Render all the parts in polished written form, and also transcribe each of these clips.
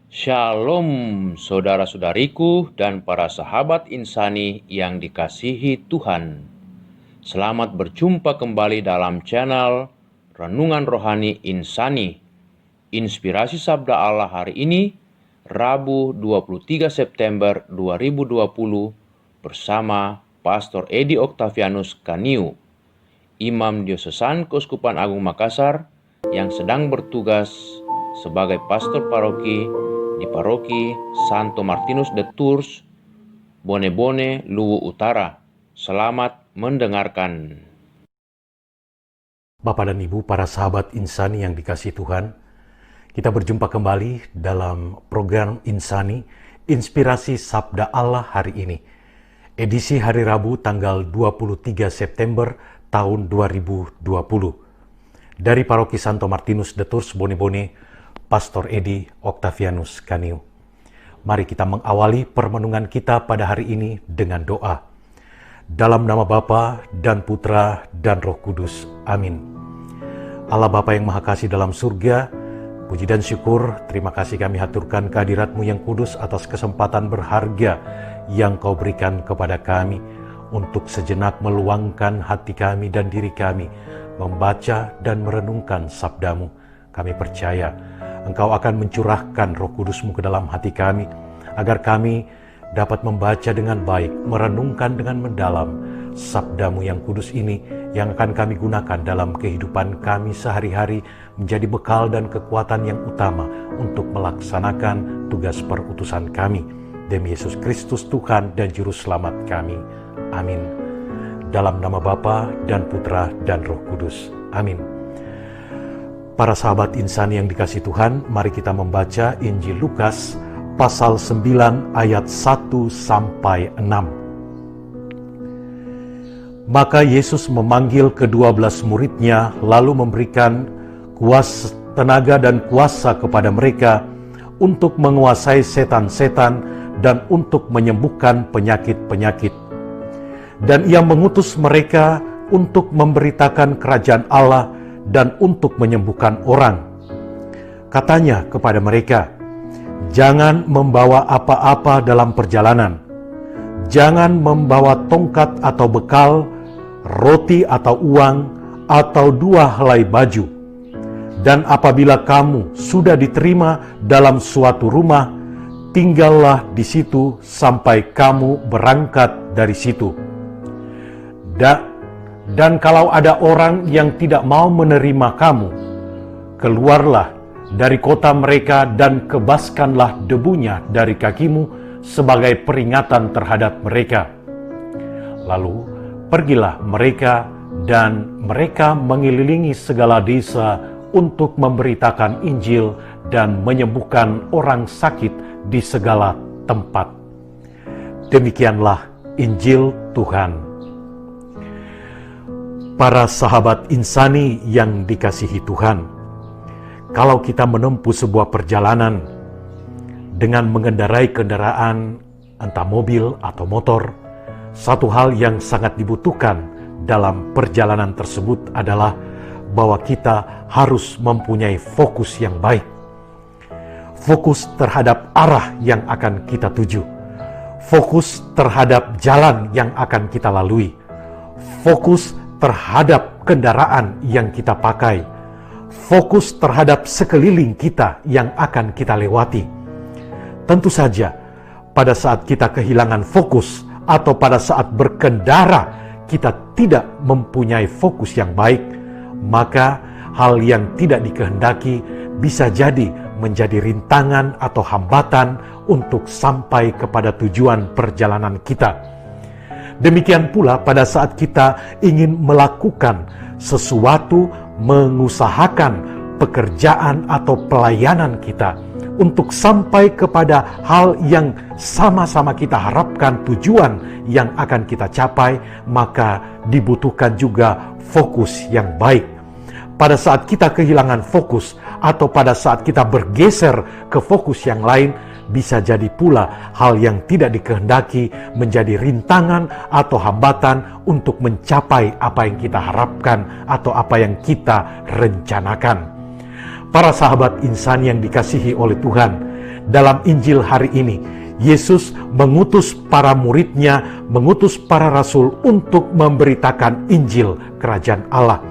Shalom, saudara-saudariku dan para sahabat insani yang dikasihi Tuhan. Selamat berjumpa kembali dalam channel Renungan Rohani Insani. Inspirasi Sabda Allah hari ini, Rabu 23 September 2020, bersama Pastor Edi Octavianus Kaniu, Imam Diosesan Keuskupan Agung Makassar yang sedang bertugas sebagai pastor paroki di Paroki Santo Martinus de Tours, Bone-Bone, Luwu Utara. Selamat mendengarkan. Bapak dan Ibu, para sahabat insani yang dikasihi Tuhan, kita berjumpa kembali dalam program Insani, Inspirasi Sabda Allah hari ini. Edisi hari Rabu tanggal 23 September tahun 2020. Dari Paroki Santo Martinus de Tours, Bone-Bone, Pastor Edi Octavianus Kaniu. Mari kita mengawali permenungan kita pada hari ini dengan doa. Dalam nama Bapa dan Putra dan Roh Kudus. Amin. Allah Bapa yang Maha Kasih dalam surga, puji dan syukur, terima kasih kami haturkan kehadirat-Mu yang kudus atas kesempatan berharga yang Kau berikan kepada kami untuk sejenak meluangkan hati kami dan diri kami, membaca dan merenungkan sabda-Mu. Kami percaya Engkau akan mencurahkan Roh Kudus-Mu ke dalam hati kami, agar kami dapat membaca dengan baik, merenungkan dengan mendalam sabda-Mu yang kudus ini, yang akan kami gunakan dalam kehidupan kami sehari-hari, menjadi bekal dan kekuatan yang utama untuk melaksanakan tugas perutusan kami. Demi Yesus Kristus Tuhan dan Juru Selamat kami. Amin. Dalam nama Bapa dan Putra dan Roh Kudus. Amin. Para sahabat insan yang dikasihi Tuhan, mari kita membaca Injil Lukas pasal 9 ayat 1 sampai 6. Maka Yesus memanggil ke-12 muridnya, lalu memberikan kuasa, tenaga dan kuasa kepada mereka untuk menguasai setan-setan dan untuk menyembuhkan penyakit-penyakit. Dan Ia mengutus mereka untuk memberitakan kerajaan Allah dan untuk menyembuhkan orang. Katanya kepada mereka, jangan membawa apa-apa dalam perjalanan. Jangan membawa tongkat atau bekal, roti atau uang, atau 2 helai baju. Dan apabila kamu sudah diterima dalam suatu rumah, tinggallah di situ sampai kamu berangkat dari situ. Dan kalau ada orang yang tidak mau menerima kamu, keluarlah dari kota mereka dan kebaskanlah debunya dari kakimu sebagai peringatan terhadap mereka. Lalu pergilah mereka, dan mereka mengelilingi segala desa untuk memberitakan Injil dan menyembuhkan orang sakit di segala tempat. Demikianlah Injil Tuhan. Para sahabat insani yang dikasihi Tuhan, kalau kita menempuh sebuah perjalanan dengan mengendarai kendaraan, entah mobil atau motor, satu hal yang sangat dibutuhkan dalam perjalanan tersebut adalah bahwa kita harus mempunyai fokus yang baik. Fokus terhadap arah yang akan kita tuju. Fokus terhadap jalan yang akan kita lalui. Fokus terhadap kendaraan yang kita pakai, fokus terhadap sekeliling kita yang akan kita lewati. Tentu saja, pada saat kita kehilangan fokus atau pada saat berkendara kita tidak mempunyai fokus yang baik, maka hal yang tidak dikehendaki bisa jadi menjadi rintangan atau hambatan untuk sampai kepada tujuan perjalanan kita. Demikian pula pada saat kita ingin melakukan sesuatu, mengusahakan pekerjaan atau pelayanan kita untuk sampai kepada hal yang sama-sama kita harapkan, tujuan yang akan kita capai, maka dibutuhkan juga fokus yang baik. Pada saat kita kehilangan fokus atau pada saat kita bergeser ke fokus yang lain, bisa jadi pula hal yang tidak dikehendaki menjadi rintangan atau hambatan untuk mencapai apa yang kita harapkan atau apa yang kita rencanakan. Para sahabat insan yang dikasihi oleh Tuhan, dalam Injil hari ini, Yesus mengutus para murid-Nya, mengutus para rasul untuk memberitakan Injil Kerajaan Allah.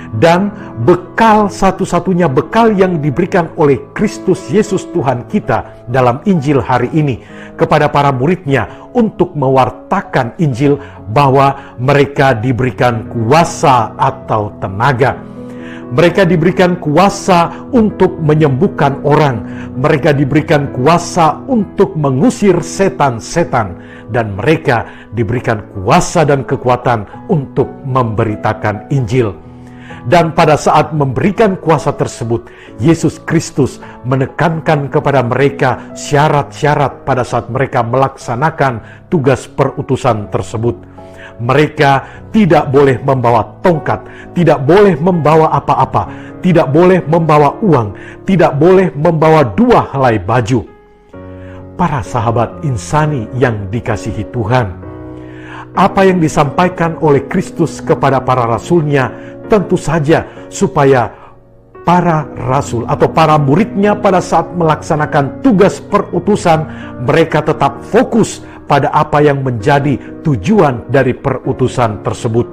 Dan bekal satu-satunya bekal yang diberikan oleh Kristus Yesus Tuhan kita dalam Injil hari ini kepada para murid-Nya untuk mewartakan Injil, bahwa mereka diberikan kuasa atau tenaga. Mereka diberikan kuasa untuk menyembuhkan orang. Mereka diberikan kuasa untuk mengusir setan-setan. Dan mereka diberikan kuasa dan kekuatan untuk memberitakan Injil. Dan pada saat memberikan kuasa tersebut, Yesus Kristus menekankan kepada mereka syarat-syarat pada saat mereka melaksanakan tugas perutusan tersebut. Mereka tidak boleh membawa tongkat, tidak boleh membawa apa-apa, tidak boleh membawa uang, tidak boleh membawa 2 helai baju. Para sahabat insani yang dikasihi Tuhan, apa yang disampaikan oleh Kristus kepada para rasul-Nya tentu saja supaya para rasul atau para murid-Nya pada saat melaksanakan tugas perutusan, mereka tetap fokus pada apa yang menjadi tujuan dari perutusan tersebut.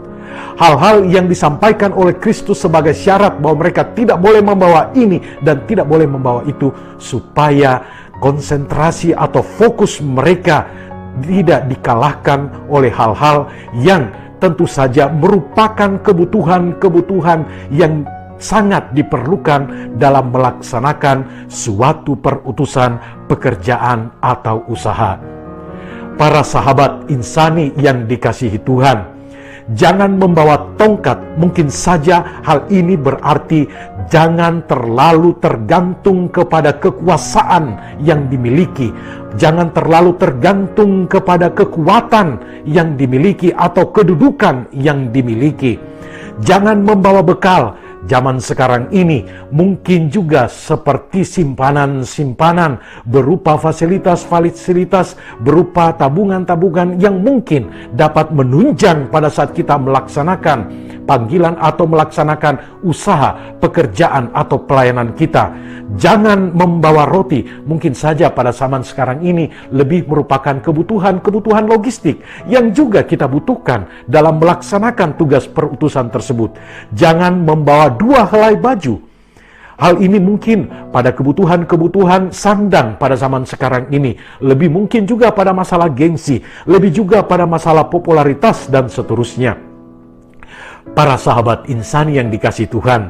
Hal-hal yang disampaikan oleh Kristus sebagai syarat bahwa mereka tidak boleh membawa ini dan tidak boleh membawa itu, supaya konsentrasi atau fokus mereka tidak dikalahkan oleh hal-hal yang tentu saja merupakan kebutuhan-kebutuhan yang sangat diperlukan dalam melaksanakan suatu perutusan, pekerjaan, atau usaha. Para sahabat insani yang dikasihi Tuhan, jangan membawa tongkat. Mungkin saja hal ini berarti jangan terlalu tergantung kepada kekuasaan yang dimiliki. Jangan terlalu tergantung kepada kekuatan yang dimiliki atau kedudukan yang dimiliki. Jangan membawa bekal. Zaman sekarang ini mungkin juga seperti simpanan-simpanan berupa fasilitas-fasilitas, berupa tabungan-tabungan yang mungkin dapat menunjang pada saat kita melaksanakan panggilan atau melaksanakan usaha, pekerjaan, atau pelayanan kita. Jangan membawa roti. Mungkin saja pada zaman sekarang ini lebih merupakan kebutuhan-kebutuhan logistik yang juga kita butuhkan dalam melaksanakan tugas perutusan tersebut. Jangan membawa 2 helai baju. Hal ini mungkin pada kebutuhan-kebutuhan sandang pada zaman sekarang ini. Lebih mungkin juga pada masalah gengsi, lebih juga pada masalah popularitas dan seterusnya. Para sahabat insani yang dikasihi Tuhan,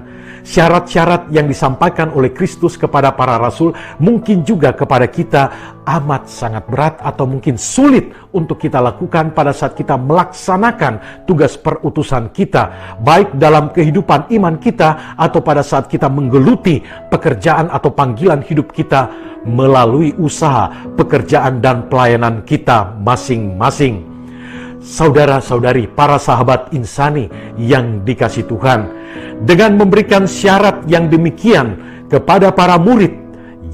syarat-syarat yang disampaikan oleh Kristus kepada para rasul mungkin juga kepada kita amat sangat berat atau mungkin sulit untuk kita lakukan pada saat kita melaksanakan tugas perutusan kita, baik dalam kehidupan iman kita atau pada saat kita menggeluti pekerjaan atau panggilan hidup kita melalui usaha, pekerjaan, dan pelayanan kita masing-masing. Saudara-saudari, para sahabat insani yang dikasihi Tuhan, dengan memberikan syarat yang demikian kepada para murid,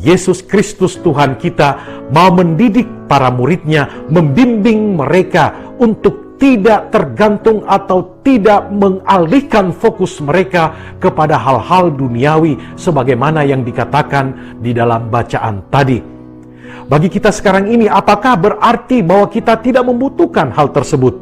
Yesus Kristus Tuhan kita mau mendidik para murid-Nya, membimbing mereka untuk tidak tergantung atau tidak mengalihkan fokus mereka kepada hal-hal duniawi sebagaimana yang dikatakan di dalam bacaan tadi. Bagi kita sekarang ini, apakah berarti bahwa kita tidak membutuhkan hal tersebut?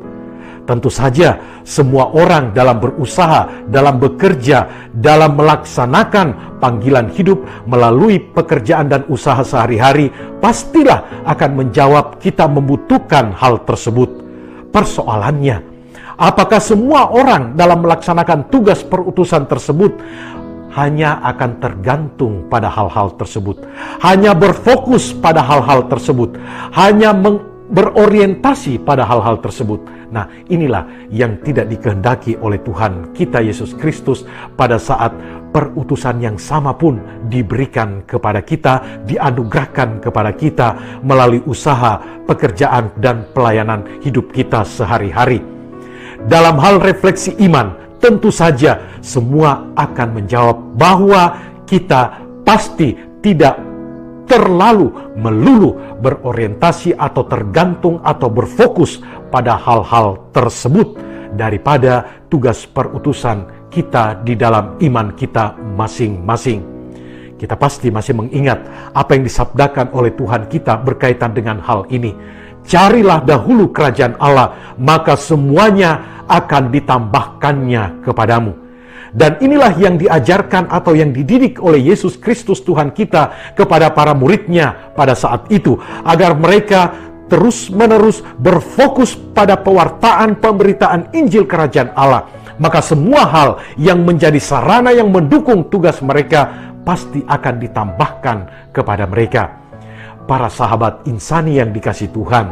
Tentu saja, semua orang dalam berusaha, dalam bekerja, dalam melaksanakan panggilan hidup melalui pekerjaan dan usaha sehari-hari, pastilah akan menjawab kita membutuhkan hal tersebut. Persoalannya, apakah semua orang dalam melaksanakan tugas perutusan tersebut hanya akan tergantung pada hal-hal tersebut, hanya berfokus pada hal-hal tersebut, hanya berorientasi pada hal-hal tersebut? Nah, inilah yang tidak dikehendaki oleh Tuhan kita Yesus Kristus pada saat perutusan yang sama pun diberikan kepada kita, dianugerahkan kepada kita melalui usaha, pekerjaan, dan pelayanan hidup kita sehari-hari. Dalam hal refleksi iman, tentu saja semua akan menjawab bahwa kita pasti tidak terlalu melulu berorientasi atau tergantung atau berfokus pada hal-hal tersebut daripada tugas perutusan kita di dalam iman kita masing-masing. Kita pasti masih mengingat apa yang disabdakan oleh Tuhan kita berkaitan dengan hal ini. Carilah dahulu kerajaan Allah, maka semuanya akan ditambahkannya kepadamu. Dan inilah yang diajarkan atau yang dididik oleh Yesus Kristus Tuhan kita kepada para muridnya pada saat itu, agar mereka terus-menerus berfokus pada pewartaan pemberitaan Injil Kerajaan Allah. Maka semua hal yang menjadi sarana yang mendukung tugas mereka pasti akan ditambahkan kepada mereka. Para sahabat insani yang dikasihi Tuhan,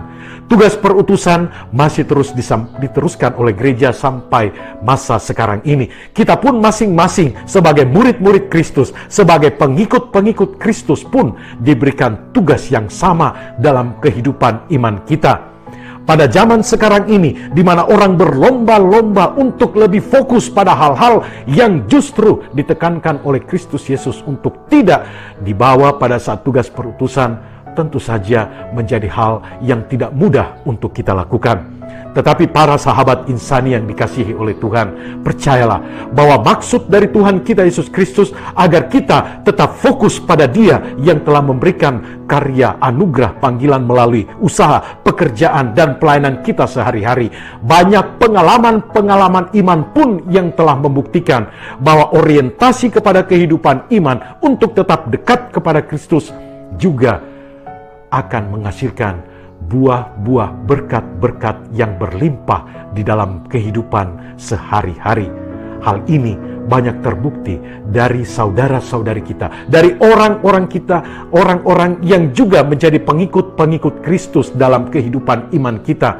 tugas perutusan masih terus diteruskan oleh gereja sampai masa sekarang ini. Kita pun masing-masing sebagai murid-murid Kristus, sebagai pengikut-pengikut Kristus pun diberikan tugas yang sama dalam kehidupan iman kita. Pada zaman sekarang ini, di mana orang berlomba-lomba untuk lebih fokus pada hal-hal yang justru ditekankan oleh Kristus Yesus untuk tidak dibawa pada saat tugas perutusan, tentu saja menjadi hal yang tidak mudah untuk kita lakukan. Tetapi para sahabat insani yang dikasihi oleh Tuhan, percayalah bahwa maksud dari Tuhan kita Yesus Kristus agar kita tetap fokus pada Dia yang telah memberikan karya anugerah panggilan melalui usaha, pekerjaan, dan pelayanan kita sehari-hari. Banyak pengalaman-pengalaman iman pun yang telah membuktikan bahwa orientasi kepada kehidupan iman untuk tetap dekat kepada Kristus juga akan menghasilkan buah-buah berkat-berkat yang berlimpah di dalam kehidupan sehari-hari. Hal ini banyak terbukti dari saudara-saudari kita, dari orang-orang kita, orang-orang yang juga menjadi pengikut-pengikut Kristus dalam kehidupan iman kita.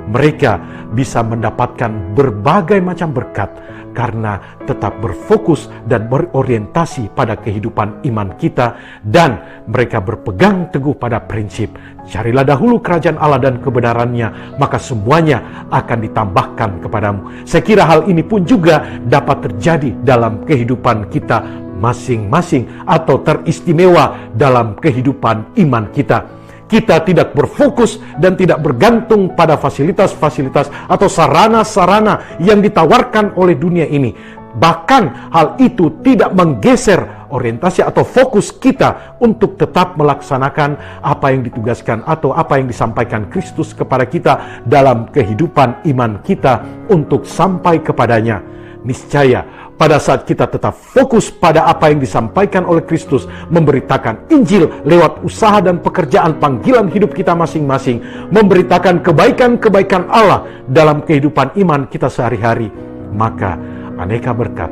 Mereka bisa mendapatkan berbagai macam berkat karena tetap berfokus dan berorientasi pada kehidupan iman kita, dan mereka berpegang teguh pada prinsip, carilah dahulu kerajaan Allah dan kebenarannya, maka semuanya akan ditambahkan kepadamu. Saya kira hal ini pun juga dapat terjadi dalam kehidupan kita masing-masing atau teristimewa dalam kehidupan iman kita. Kita tidak berfokus dan tidak bergantung pada fasilitas-fasilitas atau sarana-sarana yang ditawarkan oleh dunia ini. Bahkan hal itu tidak menggeser orientasi atau fokus kita untuk tetap melaksanakan apa yang ditugaskan atau apa yang disampaikan Kristus kepada kita dalam kehidupan iman kita untuk sampai kepadanya. Niscaya pada saat kita tetap fokus pada apa yang disampaikan oleh Kristus, memberitakan Injil lewat usaha dan pekerjaan panggilan hidup kita masing-masing, memberitakan kebaikan-kebaikan Allah dalam kehidupan iman kita sehari-hari, maka aneka berkat,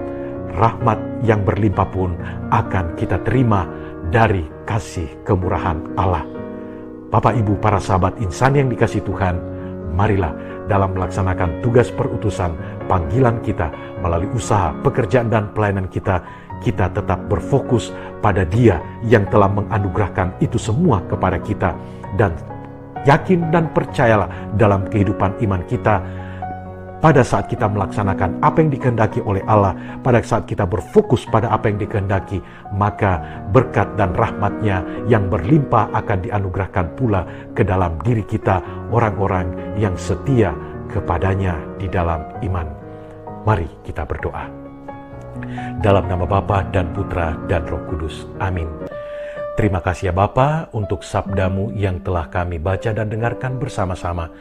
rahmat yang berlimpah pun akan kita terima dari kasih kemurahan Allah. Bapak Ibu para sahabat insan yang dikasihi Tuhan, marilah dalam melaksanakan tugas perutusan panggilan kita melalui usaha, pekerjaan, dan pelayanan kita, kita tetap berfokus pada Dia yang telah menganugerahkan itu semua kepada kita, dan yakin dan percayalah dalam kehidupan iman kita. Pada saat kita melaksanakan apa yang dikehendaki oleh Allah, pada saat kita berfokus pada apa yang dikehendaki, maka berkat dan rahmat-Nya yang berlimpah akan dianugerahkan pula ke dalam diri kita, orang-orang yang setia kepadanya di dalam iman. Mari kita berdoa. Dalam nama Bapa dan Putra dan Roh Kudus. Amin. Terima kasih ya Bapa untuk sabdamu yang telah kami baca dan dengarkan bersama-sama.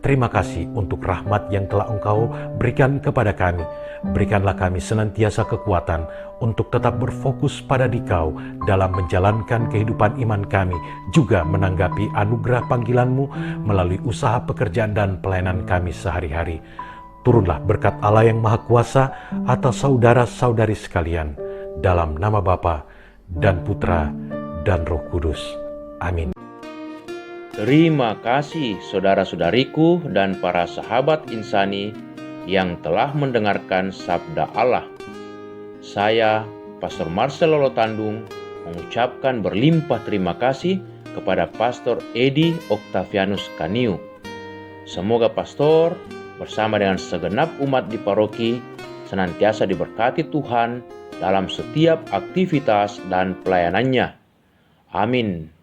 Terima kasih untuk rahmat yang telah Engkau berikan kepada kami. Berikanlah kami senantiasa kekuatan untuk tetap berfokus pada Dikau dalam menjalankan kehidupan iman kami, juga menanggapi anugerah panggilan-Mu melalui usaha pekerjaan dan pelayanan kami sehari-hari. Turunlah berkat Allah yang Maha Kuasa atas saudara-saudari sekalian, dalam nama Bapa dan Putra dan Roh Kudus. Amin. Terima kasih saudara-saudariku dan para sahabat insani yang telah mendengarkan sabda Allah. Saya, Pastor Marcel Lolotandung, mengucapkan berlimpah terima kasih kepada Pastor Edi Octavianus Kaniu. Semoga Pastor bersama dengan segenap umat di paroki senantiasa diberkati Tuhan dalam setiap aktivitas dan pelayanannya. Amin.